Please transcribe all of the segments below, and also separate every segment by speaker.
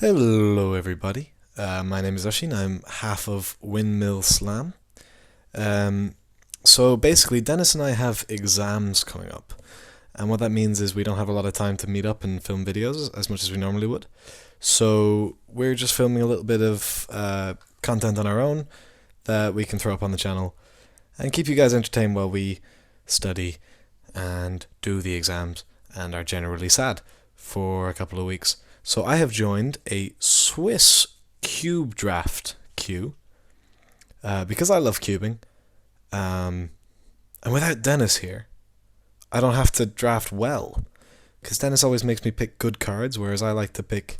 Speaker 1: Hello everybody, my name is Oisin, I'm half of Windmill Slam. Um, so basically Denis and I have exams coming up, and what that means is we don't have a lot of time to meet up and film videos as much as we normally would. So we're just filming a little bit of content on our own that we can throw up on the channel and keep you guys entertained while we study and do the exams and are generally sad for a couple of weeks. So I have joined a Swiss cube draft queue because I love cubing. And without Denis here, I don't have to draft well because Denis always makes me pick good cards, whereas I like to pick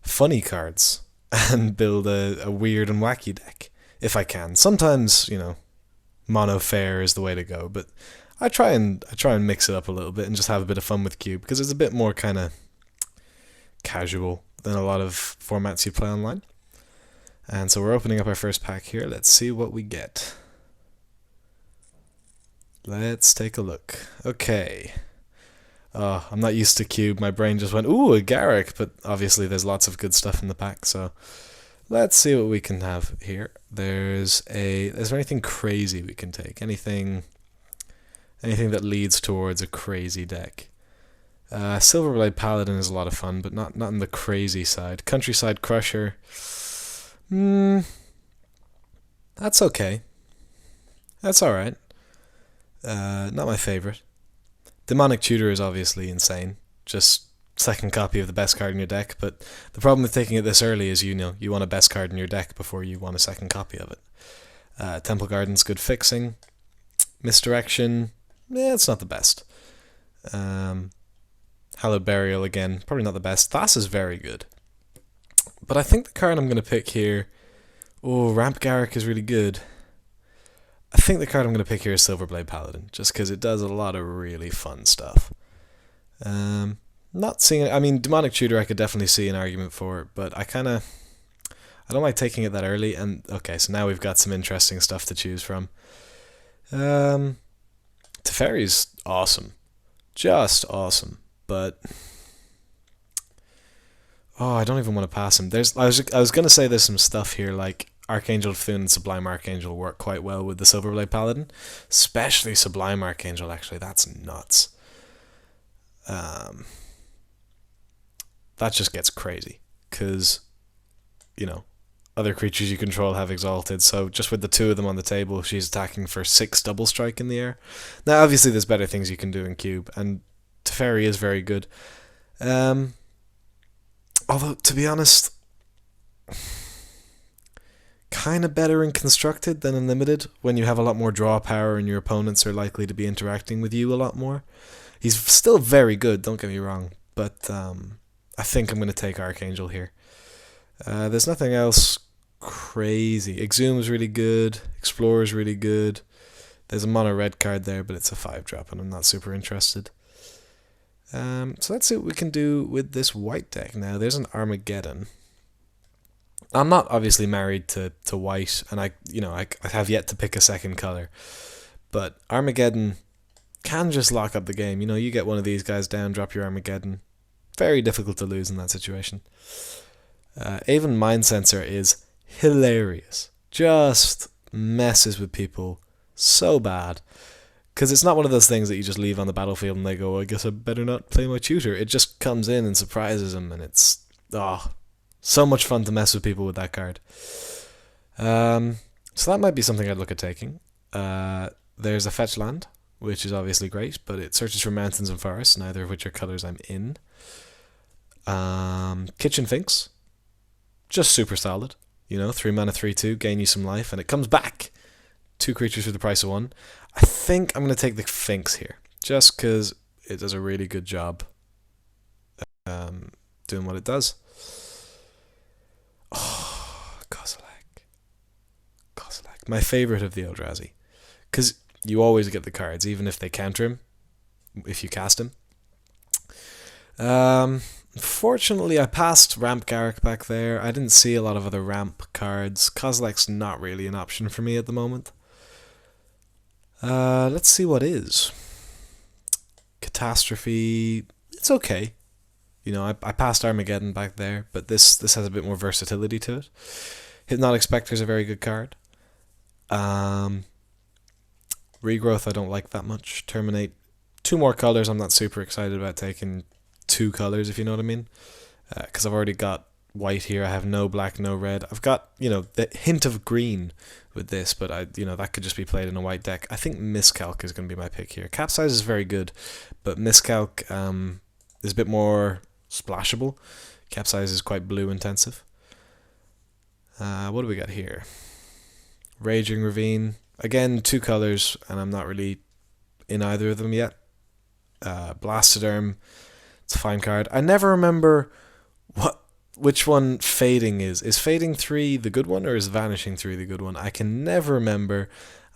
Speaker 1: funny cards and build a weird and wacky deck if I can. Sometimes, mono fair is the way to go, but I try and mix it up a little bit and just have a bit of fun with cube because it's a bit more kind of casual than a lot of formats you play online. And so we're opening up our first pack here. Let's see what we get. Let's take a look. Okay. I'm not used to cube. My brain just went, ooh, a Garrick, but obviously there's lots of good stuff in the pack, so let's see what we can have here. Is there anything crazy we can take? Anything that leads towards a crazy deck? Silverblade Paladin is a lot of fun, but not in the crazy side. Countryside Crusher, that's okay. That's alright. Not my favourite. Demonic Tutor is obviously insane. Just second copy of the best card in your deck, but the problem with taking it this early is you want a best card in your deck before you want a second copy of it. Temple Garden's good fixing. Misdirection, it's not the best. Hallowed Burial again, probably not the best. Thas is very good. But I think the card I'm going to pick here... Oh, Ramp Garrick is really good. I think the card I'm going to pick here is Silverblade Paladin, just because it does a lot of really fun stuff. Not seeing... I mean, Demonic Tutor I could definitely see an argument for, but I don't like taking it that early, and... Okay, so now we've got some interesting stuff to choose from. Teferi's awesome. Just awesome. But I don't even want to pass him. I was gonna say there's some stuff here like Archangel Thune and Sublime Archangel work quite well with the Silverblade Paladin, especially Sublime Archangel. Actually, that's nuts. That just gets crazy because other creatures you control have exalted. So just with the two of them on the table, she's attacking for 6 double strike in the air. Now, obviously, there's better things you can do in cube, and Teferi is very good. Although, to be honest, kind of better in constructed than in limited when you have a lot more draw power and your opponents are likely to be interacting with you a lot more. He's still very good, don't get me wrong, but I think I'm going to take Archangel here. There's nothing else crazy. Exhume is really good. Explorer is really good. There's a mono red card there, but it's a 5-drop and I'm not super interested. So let's see what we can do with this white deck. Now, there's an Armageddon. I'm not obviously married to white, and I have yet to pick a second color. But Armageddon can just lock up the game. You get one of these guys down, drop your Armageddon. Very difficult to lose in that situation. Avon Mind Sensor is hilarious. Just messes with people so bad. Because it's not one of those things that you just leave on the battlefield and they go, I guess I better not play my tutor. It just comes in and surprises them, and it's so much fun to mess with people with that card. So that might be something I'd look at taking. There's a fetch land, which is obviously great, but it searches for mountains and forests, neither of which are colors I'm in. Kitchen Finks, just super solid. 3 mana, 3/2, gain you some life, and it comes back. 2 creatures for the price of 1. I think I'm going to take the Finks here, just because it does a really good job doing what it does. Oh, Kozilek. My favourite of the Eldrazi. Because you always get the cards, even if they counter him, if you cast him. Unfortunately, I passed Ramp Garrick back there. I didn't see a lot of other ramp cards. Kozilek's not really an option for me at the moment. Let's see what is. Catastrophe. It's okay. You know, I passed Armageddon back there, but this has a bit more versatility to it. Hypnotic Spectre is a very good card. Regrowth I don't like that much. Terminate, 2 more colors. I'm not super excited about taking 2 colors, if you know what I mean. Because I've already got white here. I have no black, no red. I've got, you know, the hint of green with this, but that could just be played in a white deck. I think Miscalc is going to be my pick here. Capsize is very good, but Miscalc is a bit more splashable. Capsize is quite blue intensive. What do we got here? Raging Ravine. Again, 2 colors, and I'm not really in either of them yet. Blastoderm. It's a fine card. I never remember which one Fading is. Is Fading 3 the good one, or is Vanishing 3 the good one? I can never remember,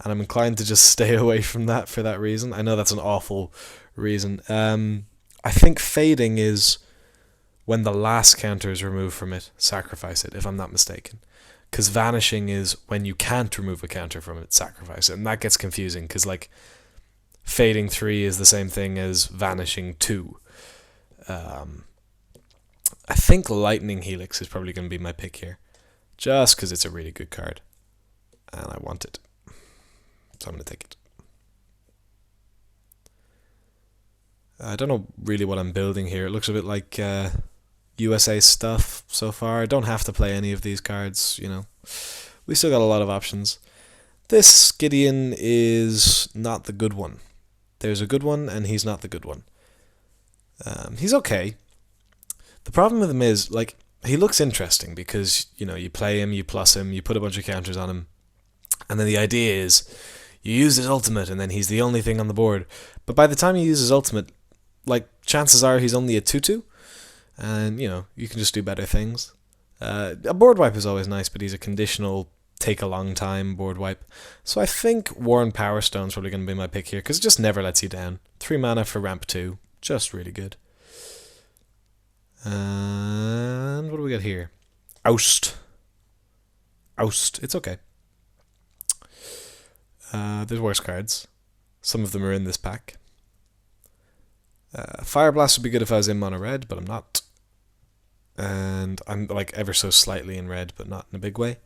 Speaker 1: and I'm inclined to just stay away from that for that reason. I know that's an awful reason. I think Fading is when the last counter is removed from it, sacrifice it, if I'm not mistaken. Because Vanishing is when you can't remove a counter from it, sacrifice it. And that gets confusing, because like Fading 3 is the same thing as Vanishing 2. I think Lightning Helix is probably going to be my pick here, just because it's a really good card, and I want it. So I'm going to take it. I don't know really what I'm building here. It looks a bit like USA stuff so far. I don't have to play any of these cards, you know. We still got a lot of options. This Gideon is not the good one. There's a good one, and he's not the good one. He's okay. The problem with him is, like, he looks interesting because, you know, you play him, you plus him, you put a bunch of counters on him, and then the idea is you use his ultimate, and then he's the only thing on the board. But by the time you use his ultimate, like, chances are he's only a 2/2, and, you know, you can just do better things. A board wipe is always nice, but he's a conditional, take a long time board wipe. So I think Worn Power Stone's probably going to be my pick here, because it just never lets you down. 3 mana for ramp 2, just really good. And what do we got here? Oust. It's okay. There's worse cards. Some of them are in this pack. Fire Blast would be good if I was in mono red, but I'm not. And I'm like ever so slightly in red, but not in a big way.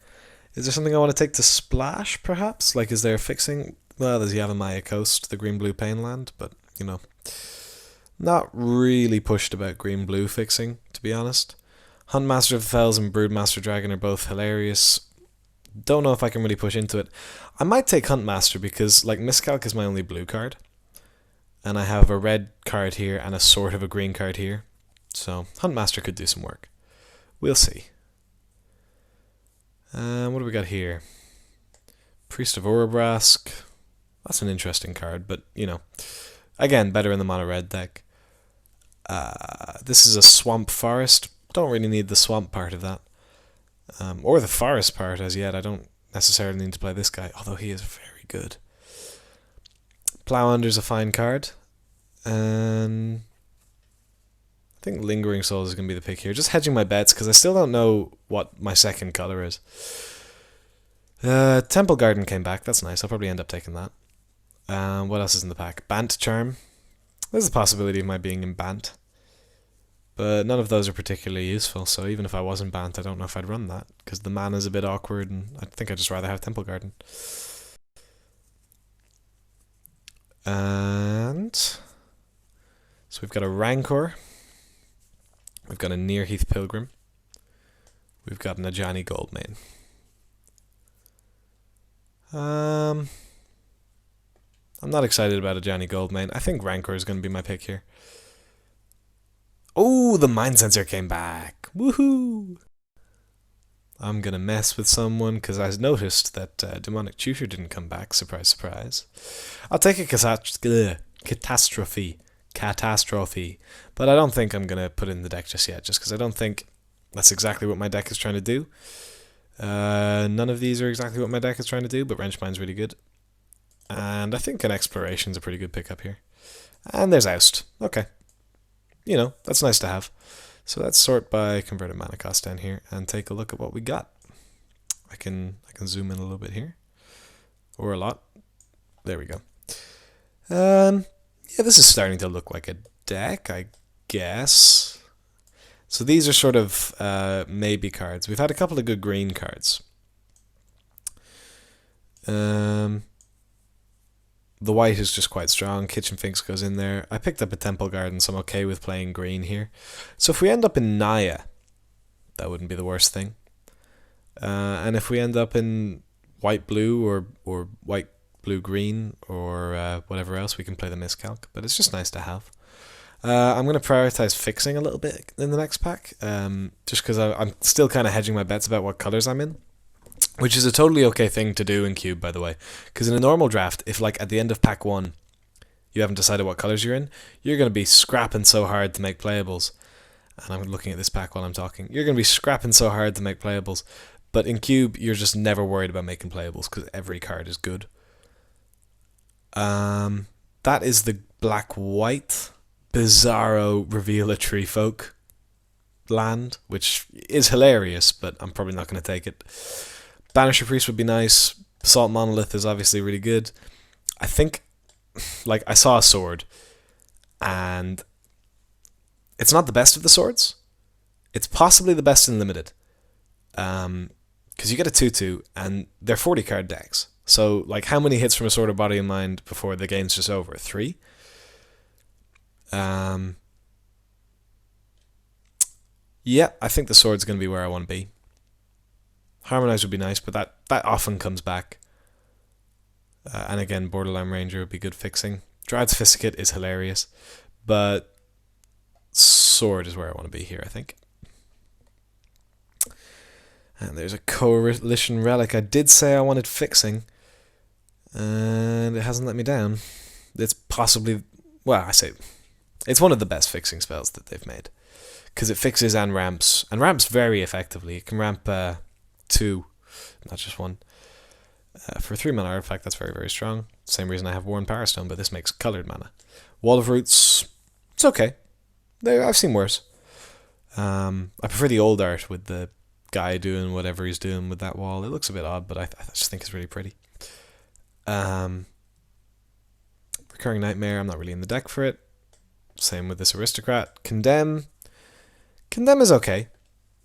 Speaker 1: Is there something I want to take to splash, perhaps? Like, is there a fixing? Well, there's Yavimaya Coast, the green-blue Painland, but, you know, not really pushed about green-blue fixing, to be honest. Huntmaster of the Fells and Broodmaster Dragon are both hilarious. Don't know if I can really push into it. I might take Huntmaster because, like, Miscalc is my only blue card. And I have a red card here and a sort of a green card here. So, Huntmaster could do some work. We'll see. What do we got here? Priest of Orobrask. That's an interesting card, but, you know, again, better in the mono red deck. This is a Swamp Forest. Don't really need the swamp part of that. Or the forest part as yet. I don't necessarily need to play this guy, although he is very good. Plow Under's a fine card. And I think Lingering Souls is going to be the pick here. Just hedging my bets because I still don't know what my second color is. Temple Garden came back. That's nice. I'll probably end up taking that. What else is in the pack? Bant Charm. There's a possibility of my being in Bant. But none of those are particularly useful, so even if I was in Bant, I don't know if I'd run that, because the mana's a bit awkward, and I think I'd just rather have Temple Garden. And so we've got a Rancor, we've got a Nearheath Pilgrim, we've got an Ajani Goldmane. I'm not excited about Ajani Goldmane. I think Rancor is going to be my pick here. Oh, the Mind Sensor came back. Woohoo! I'm going to mess with someone because I noticed that Demonic Tutor didn't come back. Surprise, surprise. I'll take a Catastrophe. But I don't think I'm going to put it in the deck just yet, just because I don't think that's exactly what my deck is trying to do. None of these are exactly what my deck is trying to do, but Wrenchmine's really good. And I think an Exploration's a pretty good pickup here. And there's Oust. Okay. You know, that's nice to have. So let's sort by converted mana cost down here and take a look at what we got. I can zoom in a little bit here. Or a lot. There we go. Yeah, this is starting to look like a deck, I guess. So these are sort of maybe cards. We've had a couple of good green cards. The white is just quite strong. Kitchen Finks goes in there. I picked up a Temple Garden, so I'm okay with playing green here. So if we end up in Naya, that wouldn't be the worst thing. And if we end up in white-blue or white-blue-green or whatever else, we can play the Miscalc. But it's just nice to have. I'm going to prioritize fixing a little bit in the next pack, just because I'm still kind of hedging my bets about what colors I'm in, which is a totally okay thing to do in Cube, by the way. Because in a normal draft, if like at the end of pack 1, you haven't decided what colors you're in, you're going to be scrapping so hard to make playables. And I'm looking at this pack while I'm talking. You're going to be scrapping so hard to make playables. But in Cube, you're just never worried about making playables because every card is good. That is the black-white Bizarro Reveal a Tree Folk land, which is hilarious, but I'm probably not going to take it. Banisher Priest would be nice. Basalt Monolith is obviously really good. I think, like, I saw a sword, and it's not the best of the swords. It's possibly the best in Limited. Because you get a 2/2, and they're 40 card decks. So, like, how many hits from a Sword of Body and Mind before the game's just over? 3? Yeah, I think the sword's going to be where I want to be. Harmonize would be nice, but that often comes back. And again, Borderline Ranger would be good fixing. Dryad Sophisticate is hilarious, but sword is where I want to be here, I think. And there's a Coalition Relic. I did say I wanted fixing, and it hasn't let me down. It's possibly, well, I say, it's one of the best fixing spells that they've made. Because it fixes and ramps very effectively. It can ramp 2, not just 1. For a 3-mana artifact, that's very, very strong. Same reason I have Worn Power Stone, but this makes colored mana. Wall of Roots, it's okay. I've seen worse. I prefer the old art with the guy doing whatever he's doing with that wall. It looks a bit odd, but I just think it's really pretty. Recurring Nightmare, I'm not really in the deck for it. Same with this Aristocrat. Condemn is okay.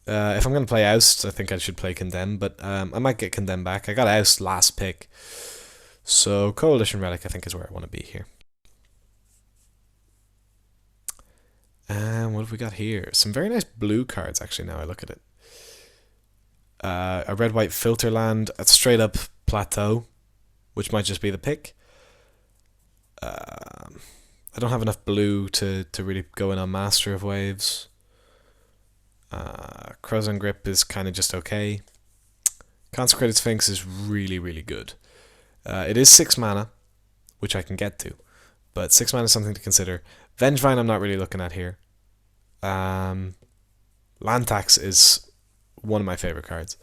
Speaker 1: If I'm going to play Oust, I think I should play Condemn, but I might get Condemn back. I got Oust last pick. So Coalition Relic, I think, is where I want to be here. And what have we got here? Some very nice blue cards, actually, now I look at it. A red-white filter land, a straight-up plateau, which might just be the pick. I don't have enough blue to really go in on Master of Waves. Crozon Grip is kind of just okay. Consecrated Sphinx is really, really good. It is 6 mana, which I can get to, but 6 mana is something to consider. Vengevine I'm not really looking at here. Land Tax is one of my favorite cards.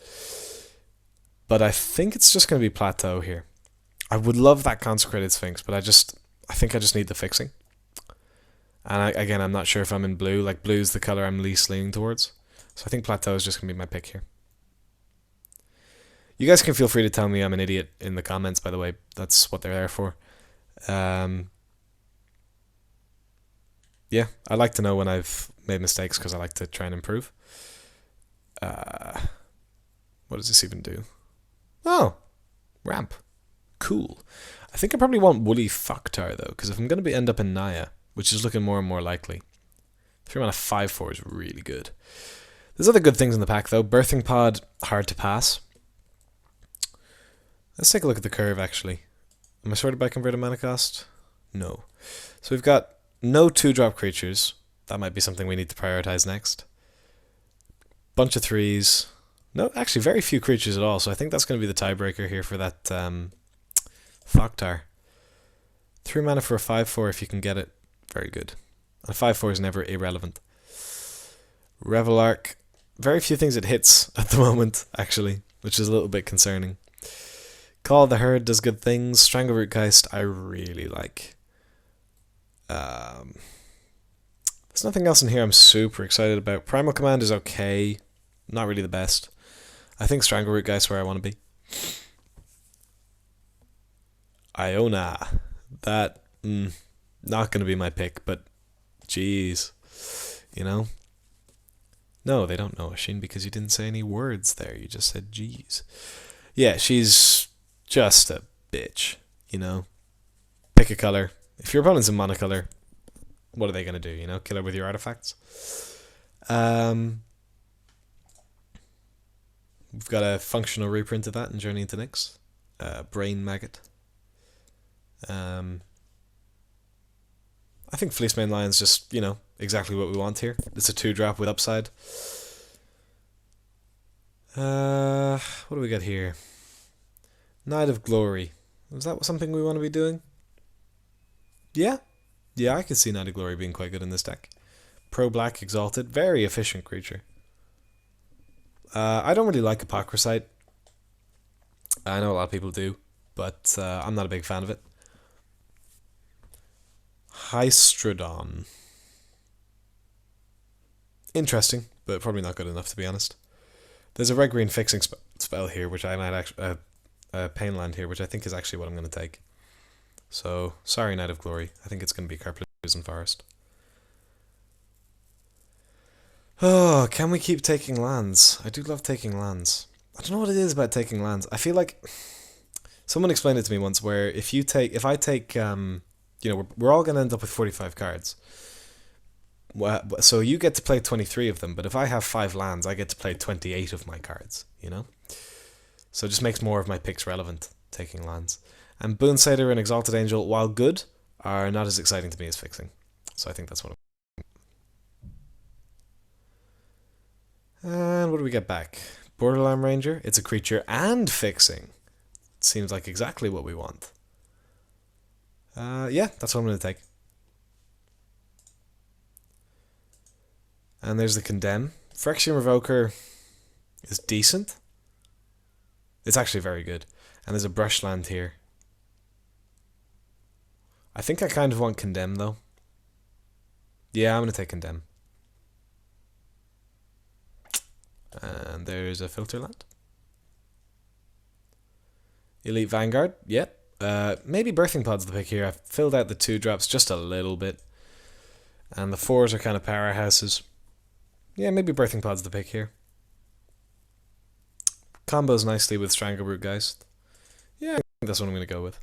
Speaker 1: But I think it's just going to be Plateau here. I would love that Consecrated Sphinx, but I think I just need the fixing. And again, I'm not sure if I'm in blue. Like, blue is the color I'm least leaning towards. So I think Plateau is just going to be my pick here. You guys can feel free to tell me I'm an idiot in the comments, by the way. That's what they're there for. Yeah, I like to know when I've made mistakes because I like to try and improve. What does this even do? Oh, ramp. Cool. I think I probably want Woolly Fucktar, though, because if I'm going to end up in Naya, which is looking more and more likely, 3 mana 5/4 is really good. There's other good things in the pack, though. Birthing Pod, hard to pass. Let's take a look at the curve, actually. Am I sorted by converted mana cost? No. So we've got no 2-drop creatures. That might be something we need to prioritize next. Bunch of 3s. No, actually, very few creatures at all, so I think that's going to be the tiebreaker here for that Thoktar. 3 mana for a 5/4 if you can get it. Very good. And a 5/4 is never irrelevant. Revel Arc. Very few things it hits at the moment, actually, which is a little bit concerning. Call of the Herd does good things. Strangleroot Geist I really like. There's nothing else in here I'm super excited about. Primal Command is okay. Not really the best. I think Strangleroot Geist is where I want to be. Iona. That, not going to be my pick, but jeez. You know? No, they don't know Oisin because you didn't say any words there. You just said geez. Yeah, she's just a bitch, you know? Pick a color. If your opponent's in monocolor, what are they going to do, you know? Kill her with your artifacts? We've got a functional reprint of that in Journey into Nyx. Brain Maggot. I think Fleecemane Lion's just, you know, exactly what we want here. It's a 2-drop with upside. What do we got here? Knight of Glory. Is that something we want to be doing? Yeah. Yeah, I could see Knight of Glory being quite good in this deck. Pro Black Exalted. Very efficient creature. I don't really like Apocryphite. I know a lot of people do, but I'm not a big fan of it. Hystrodon. Interesting, but probably not good enough to be honest. There's a red-green fixing spell here, which I might actually... Pain Land here, which I think is actually what I'm going to take. So, sorry Knight of Glory. I think it's going to be Carplusen Forest. Oh, can we keep taking lands? I do love taking lands. I don't know what it is about taking lands. I feel like... Someone explained it to me once, where if I take... you know, we're all going to end up with 45 cards. So you get to play 23 of them, but if I have 5 lands, I get to play 28 of my cards, you know? So it just makes more of my picks relevant, taking lands. And Boon Satyr and Exalted Angel, while good, are not as exciting to me as fixing. So I think that's what And what do we get back? Borderland Ranger, it's a creature and fixing. Seems like exactly what we want. Yeah, that's what I'm going to take. And there's the Condemn. Phyrexian Revoker is decent. It's actually very good. And there's a Brushland here. I think I kind of want Condemn, though. Yeah, I'm going to take Condemn. And there's a Filterland. Elite Vanguard, yep. Maybe Birthing Pod's the pick here. I've filled out the 2-drops just a little bit. And the 4s are kind of powerhouses. Yeah, maybe Birthing Pod's the pick here. Combos nicely with Strangleroot Geist. Yeah, I think that's what I'm going to go with.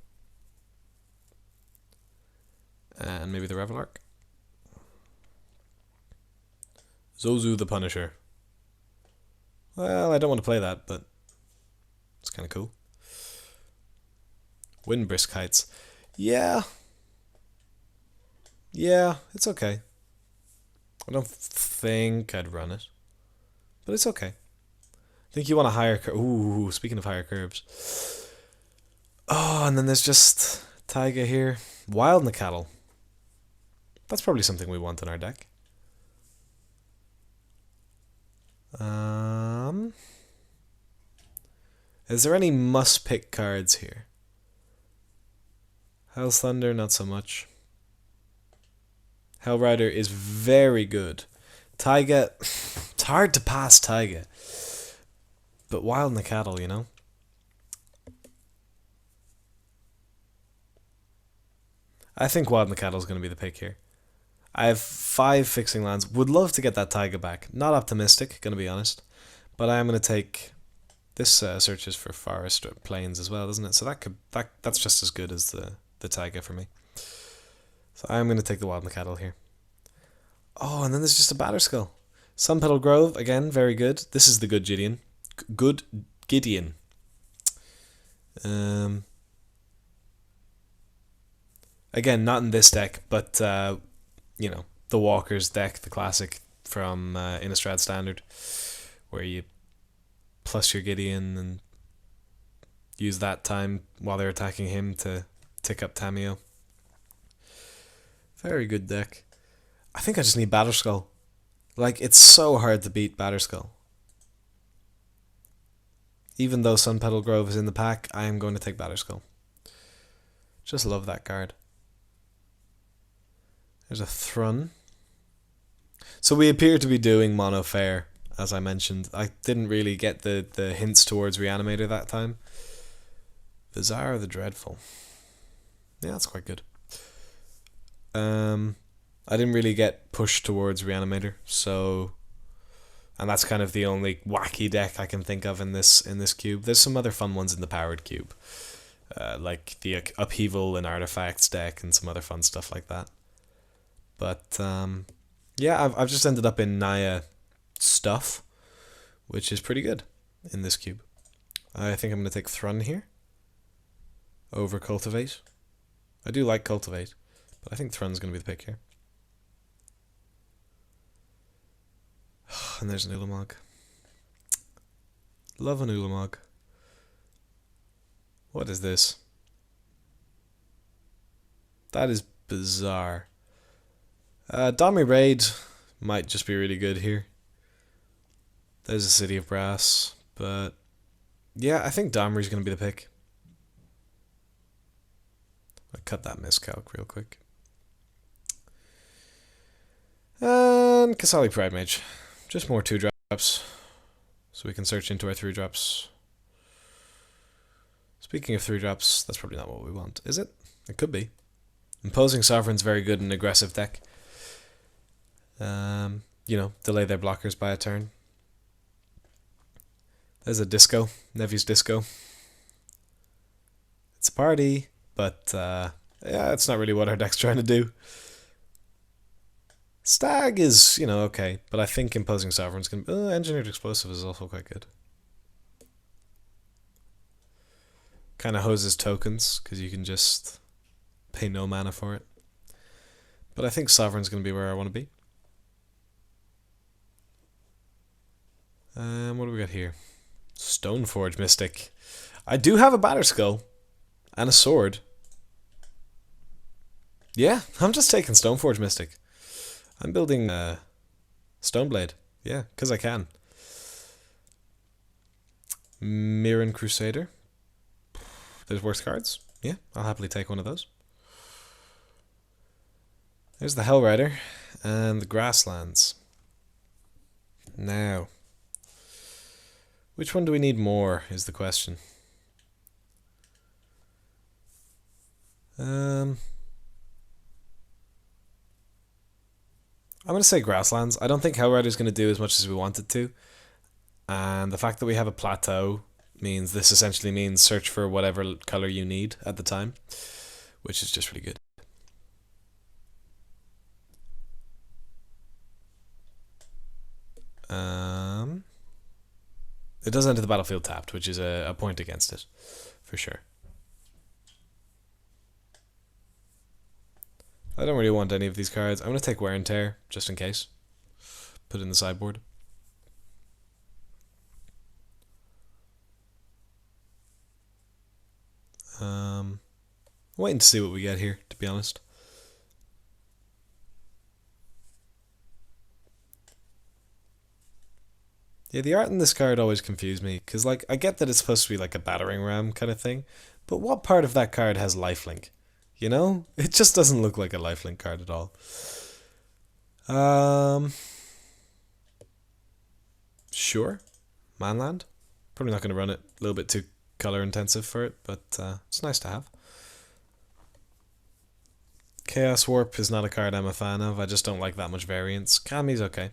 Speaker 1: And maybe the Revelark. Zozu the Punisher. Well, I don't want to play that, but it's kind of cool. Windbrisk Heights. Yeah. Yeah, it's okay. I don't think I'd run it, but it's okay. I think you want a higher curve. Ooh, speaking of higher curves. Oh, and then there's just Taiga here. Wild Nicatl. That's probably something we want in our deck. Is there any must-pick cards here? Hell's Thunder, not so much. Hellrider is very good. Taiga, it's hard to pass Taiga. But Wild Nicatl, you know? I think Wild Nicatl is going to be the pick here. I have 5 fixing lands. Would love to get that Taiga back. Not optimistic, going to be honest. But I am going to take... This searches for forest or plains as well, doesn't it? So that's just as good as the Taiga for me. So I am going to take the Wild Nicatl here. Oh, and then there's just a Batterskull. Sunpetal Grove, again, very good. This is the good Gideon. Good Gideon. Again, not in this deck, but, you know, the Walker's deck, the classic from Innistrad Standard, where you plus your Gideon and use that time while they're attacking him to tick up Tameo. Very good deck. I think I just need Batterskull. Like, it's so hard to beat Batterskull. Even though Sunpetal Grove is in the pack, I am going to take Batterskull. Just love that card. There's a Thrun. So we appear to be doing Mono Fair, as I mentioned. I didn't really get the hints towards Reanimator that time. Bizarre the Dreadful. Yeah, that's quite good. I didn't really get pushed towards Reanimator, so And that's kind of the only wacky deck I can think of in this cube. There's some other fun ones in the powered cube, like the upheaval and artifacts deck and some other fun stuff like that. But yeah, I've just ended up in Naya stuff, which is pretty good in this cube. I think I'm going to take Thrun here over Cultivate. I do like Cultivate, but I think Thrun's going to be the pick here. And there's an Ulamog. Love an Ulamog. What is this? That is bizarre. Domri Raid might just be really good here. There's a City of Brass, but yeah, I think Domri's going to be the pick. I'll cut that miscalc real quick. And Kasali Pride Mage. Just more 2-drops, so we can search into our 3-drops. Speaking of 3-drops, that's probably not what we want, is it? It could be. Imposing Sovereign's very good in an aggressive deck. You know, delay their blockers by a turn. There's a Disco, Nevy's Disco. It's a party, but yeah, it's not really what our deck's trying to do. Stag is, you know, okay, but I think Imposing Sovereign's going to... Engineered Explosive is also quite good. Kind of hoses tokens, because you can just pay no mana for it. But I think Sovereign's going to be where I want to be. What do we got here? Stoneforge Mystic. I do have a Batterskull and a sword. Yeah, I'm just taking Stoneforge Mystic. I'm building Stoneblade. Yeah, because I can. Mirren Crusader. There's worse cards. Yeah, I'll happily take one of those. There's the Hellrider and the Grasslands. Now, which one do we need more is the question. I'm going to say Grasslands. I don't think Hellrider's going to do as much as we want it to. And the fact that we have a plateau means this essentially means search for whatever color you need at the time, which is just really good. It does enter the battlefield tapped, which is a point against it, for sure. I don't really want any of these cards. I'm going to take Wear and Tear, just in case. Put it in the sideboard. Waiting to see what we get here, to be honest. Yeah, the art in this card always confused me, because like I get that it's supposed to be like a battering ram kind of thing, but what part of that card has lifelink? You know? It just doesn't look like a lifelink card at all. Sure. Manland. Probably not going to run it. A little bit too color intensive for it, but it's nice to have. Chaos Warp is not a card I'm a fan of. I just don't like that much variance. Kami's okay.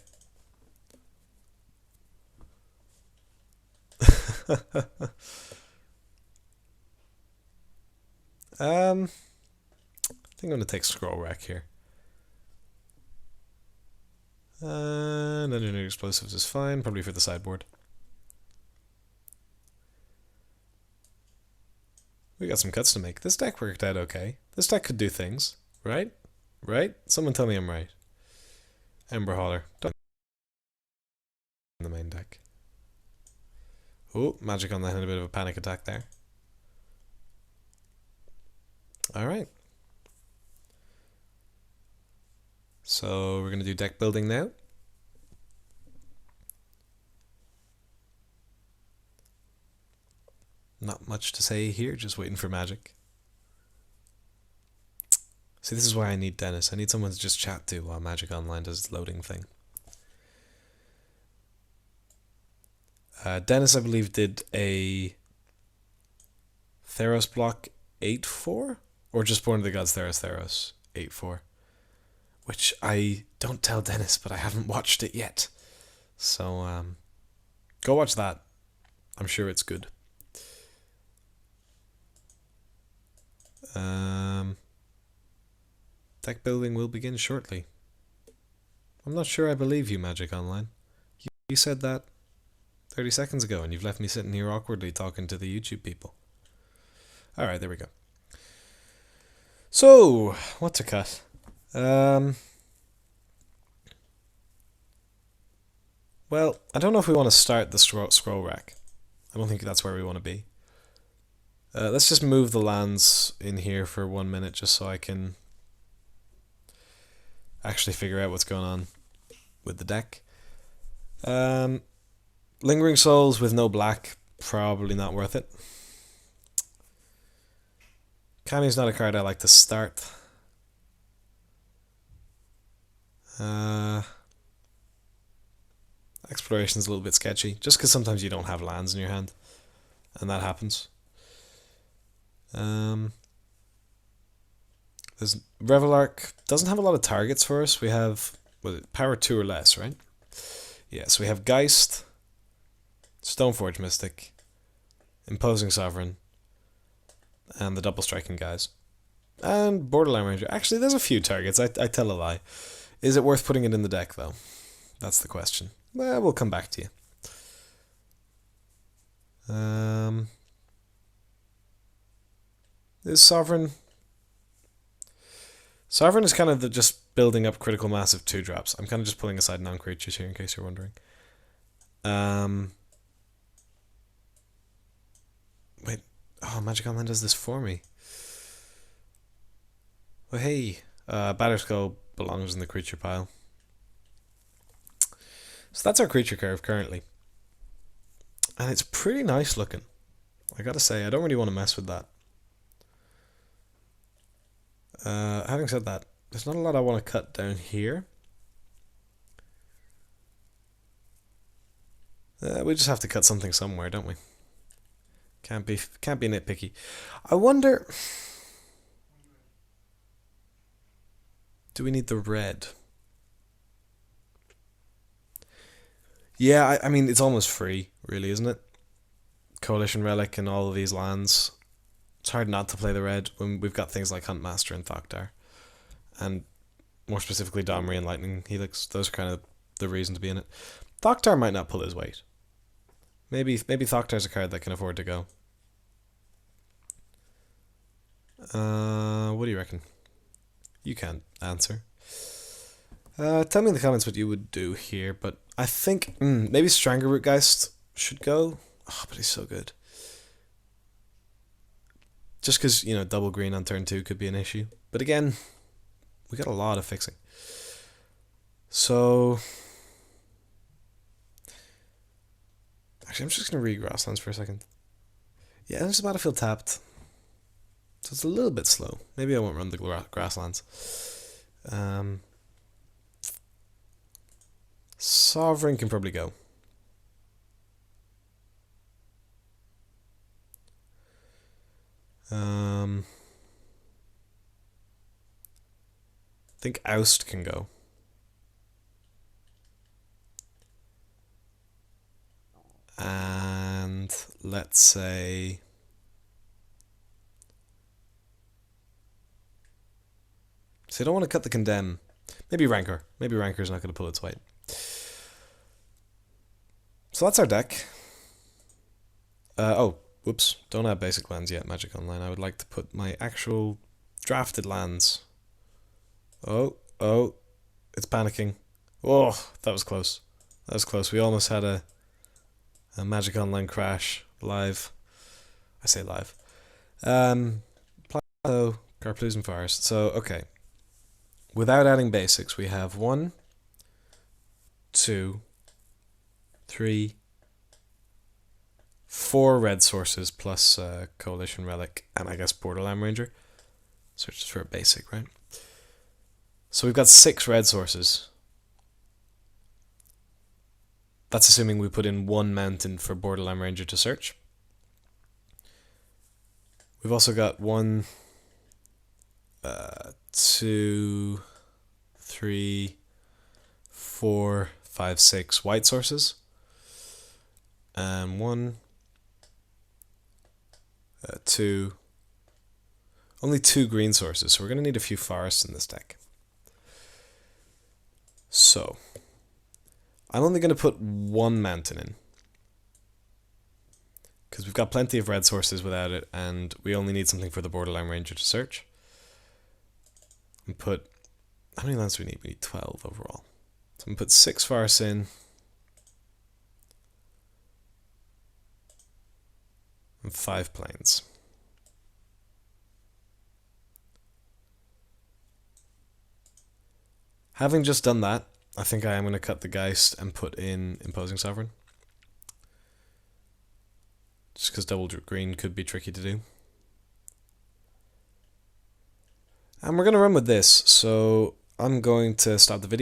Speaker 1: I think I'm going to take Scroll Rack here. And Engineered Explosives is fine, probably for the sideboard. We got some cuts to make. This deck worked out okay. This deck could do things, right? Right? Someone tell me I'm right. Ember Hauler. Don't in the main deck. Oh, Magic on that had a bit of a panic attack there. Alright. So we're going to do deck building now. Not much to say here, just waiting for Magic. See, this is why I need Denis. I need someone to just chat to while Magic Online does its loading thing. Denis, I believe, did a Theros block 8-4? Or just Born of the Gods Theros 8-4. Which I don't tell Denis, but I haven't watched it yet. So go watch that. I'm sure it's good. Deck building will begin shortly. I'm not sure I believe you, Magic Online. You said that 30 seconds ago, and you've left me sitting here awkwardly talking to the YouTube people. Alright, there we go. So, what to cut? Well, I don't know if we want to start the scroll rack. I don't think that's where we want to be. Let's just move the lands in here for 1 minute just so I can actually figure out what's going on with the deck. Lingering Souls with no black, probably not worth it. Kami's not a card I like to start. Exploration's a little bit sketchy, just because sometimes you don't have lands in your hand, and that happens. There's Revelark doesn't have a lot of targets for us. We have power 2 or less, right? Yeah, so we have Geist, Stoneforge Mystic, Imposing Sovereign, and the double striking guys. And Borderline Ranger. Actually, there's a few targets. I tell a lie. Is it worth putting it in the deck, though? That's the question. Well, we'll come back to you. Is Sovereign... Sovereign is kind of just building up critical mass of 2-drops. I'm kind of just pulling aside non-creatures here in case you're wondering. Wait. Oh, Magic Online does this for me. Well, hey. Batterskull belongs in the creature pile. So that's our creature curve currently. And it's pretty nice looking. I gotta say, I don't really want to mess with that. Having said that, there's not a lot I want to cut down here. We just have to cut something somewhere, don't we? Can't be nitpicky. I wonder... Do we need the red? Yeah, I mean, it's almost free, really, isn't it? Coalition Relic and all of these lands. It's hard not to play the red when we've got things like Huntmaster and Thoktar. And more specifically, Domri and Lightning Helix. Those are kind of the reason to be in it. Thoktar might not pull his weight. Maybe Thoktar's a card that can afford to go. What do you reckon? You can't answer. Tell me in the comments what you would do here, but I think maybe Strangleroot Geist should go. Oh, but he's so good. Just because, you know, double green on turn 2 could be an issue. But again, we got a lot of fixing. So... Actually, I'm just going to read Grasslands for a second. Yeah, there's a Battlefield tapped. So it's a little bit slow. Maybe I won't run the Grasslands. Sovereign can probably go. I think Oust can go. And let's say... So I don't want to cut the Condemn. Maybe Rancor. Maybe Rancor's not going to pull its weight. So that's our deck. Oh, whoops. Don't have basic lands yet, Magic Online. I would like to put my actual drafted lands. Oh, it's panicking. Oh, that was close. That was close. We almost had a Magic Online crash live. I say live. Plateau, Carplusen Forest. So, okay. Without adding basics, we have 1, 2, 3, 4 red sources plus Coalition Relic and I guess Borderline Ranger. Searches for a basic, right? So we've got 6 red sources. That's assuming we put in 1 mountain for Borderline Ranger to search. We've also got 1, 2, 3, 4, 5, 6 white sources. And 1, 2, only 2 green sources, so we're going to need a few forests in this deck. So, I'm only going to put 1 mountain in, because we've got plenty of red sources without it, and we only need something for the Borderline Ranger to search. And put, how many lands do we need? We need 12 overall. So I'm going to put 6 forests in, and 5 plains. Having just done that, I think I am going to cut the Geist and put in Imposing Sovereign. Just because double green could be tricky to do. And we're going to run with this, so I'm going to stop the video.